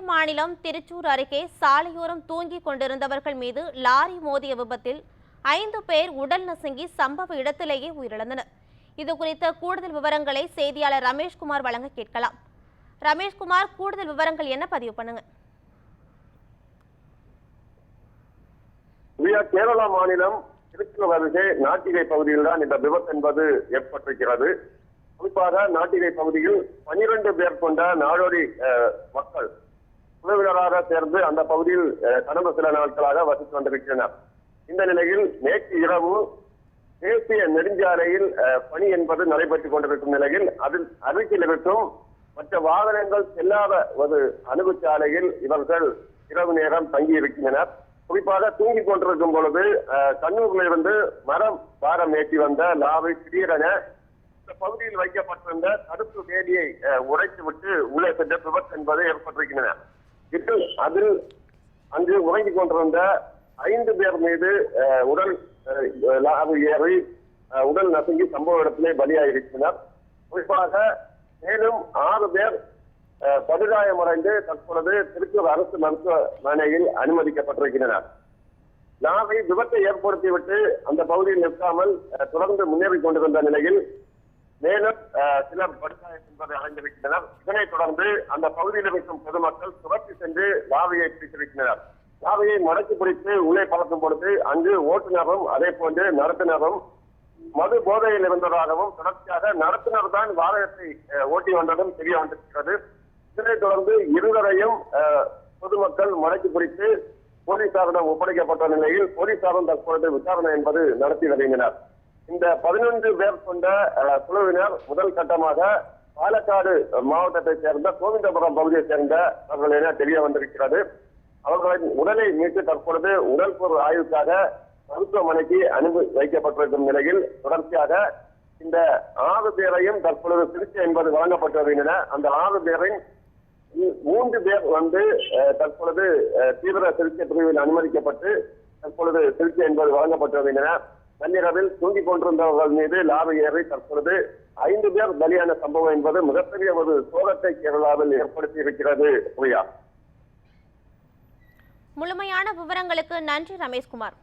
மாநிலம் திருச்சூர் அருகே சாலையோரம் தூங்கிக் கொண்டிருந்தவர்கள் மீது லாரி மோதிய விபத்தில் 5 பேர் உடல் நசுங்கி சம்பவ இடத்திலேயே உயிரிழந்தனர். இதுகுறித்த கூடுதல் விவரங்களை செய்தியாளர் ரமேஷ்குமார் வழங்க கேட்கலாம். ரமேஷ்குமார், கூடுதல் விவரங்கள் என்ன பதிவு பண்ணுங்க. கேரளா மாநிலம் திருச்சூர் அருகே நாட்டிகை பகுதியில் தான் இந்த விபத்து என்பது ஏற்பட்டிருக்கிறது. குறிப்பாக நாட்டிகை பகுதியில் 12 பேர் கொண்ட நாடோடி மக்கள் உறவினராக சேர்ந்து அந்த பகுதியில் கடந்த சில நாட்களாக வசித்து வந்திருக்கின்றனர். இந்த நிலையில் நேற்று இரவு தேசிய நெடுஞ்சாலையில் பணி என்பது நடைபெற்றுக் கொண்டிருக்கும் நிலையில் அதில் அருகில் இருக்கும் மற்ற வாகனங்கள் செல்லாத ஒரு அணுகுச்சாலையில் இவர்கள் இரவு நேரம் தங்கி இருக்கின்றனர். குறிப்பாக தூங்கிக் கொண்டிருக்கும் பொழுது கண்ணூரில் இருந்து மரம் பாரம் ஏற்றி வந்த லாரி திடீரென இந்த பகுதியில் வைக்கப்பட்டிருந்த தடுப்பு வேலியை உடைத்துவிட்டு உள்ளே சென்ற விபத்து என்பது ஏற்பட்டிருக்கின்றன. அதில் அங்கு உறங்கிக் கொண்டிருந்த 5 பேர் மீது உடல் லாரி ஏறி உடல் நசுங்கி சம்பவ இடத்திலே பலியாயிருக்கின்றனர். குறிப்பாக மேலும் 6 பேர் படுகாயமடைந்து தற்பொழுது திருச்சூர் அரசு மருத்துவமனையில் அனுமதிக்கப்பட்டிருக்கின்றனர். லாரி விபத்தை ஏற்படுத்திவிட்டு அந்த பகுதியில் நிற்காமல் தொடர்ந்து முன்னேறிக் கொண்டிருந்த நிலையில் மேலும் சிலர் படுகாயம் என்பதை அடைந்திருக்கின்றனர். இதனைத் தொடர்ந்து அந்த பகுதியில் இருக்கும் பொதுமக்கள் துரத்தி சென்று லாரியை பிடித்திருக்கின்றனர். லாரியை மடக்கி பிடித்து உள்ளே பறக்கும் பொழுது அங்கு ஓட்டுநரும் அதே போன்று நடத்துனரும் மது போதையில் இருந்ததாகவும் தொடர்ச்சியாக நடத்துனர் தான் வாகனத்தை ஓட்டி வந்ததும் தெரிய வந்திருக்கிறது. இதனைத் தொடர்ந்து இருவரையும் பொதுமக்கள் மடக்கி பிடித்து போலீசாரிடம் ஒப்படைக்கப்பட்ட நிலையில் போலீசாரும் தற்பொழுது விசாரணை என்பது நடத்தி வருகின்றனர். இந்த 11 பேர் கொண்ட குழுவினர் முதல் கட்டமாக பாலக்காடு மாவட்டத்தைச் சேர்ந்த கோவிந்தபுரம் பகுதியைச் சேர்ந்த அவர்கள் என தெரிய வந்திருக்கிறது. அவர்களின் உடலை மீட்டு தற்பொழுது உடல்பொருள் ஆய்வுக்காக மருத்துவமனைக்கு அனுப்பி வைக்கப்பட்டிருக்கும் நிலையில் தொடர்ச்சியாக இந்த 6 பேரையும் தற்பொழுது சிகிச்சை என்பது வழங்கப்பட்டு வருகின்றன. அந்த 6 பேரின் 3 பேர் தற்பொழுது தீவிர சிகிச்சை பிரிவில் அனுமதிக்கப்பட்டு தற்பொழுது சிகிச்சை என்பது வழங்கப்பட்டு வருகின்றன. நள்ளிரவில் தூங்கிக் கொண்டிருந்தவர்கள் மீது லாரி ஏறி தற்பொழுது 5 பேர் பலியான சம்பவம் என்பது மிகப்பெரிய ஒரு சோகத்தை கேரளாவில் ஏற்படுத்தி இருக்கிறது. முழுமையான விவரங்களுக்கு நன்றி ரமேஷ்குமார்.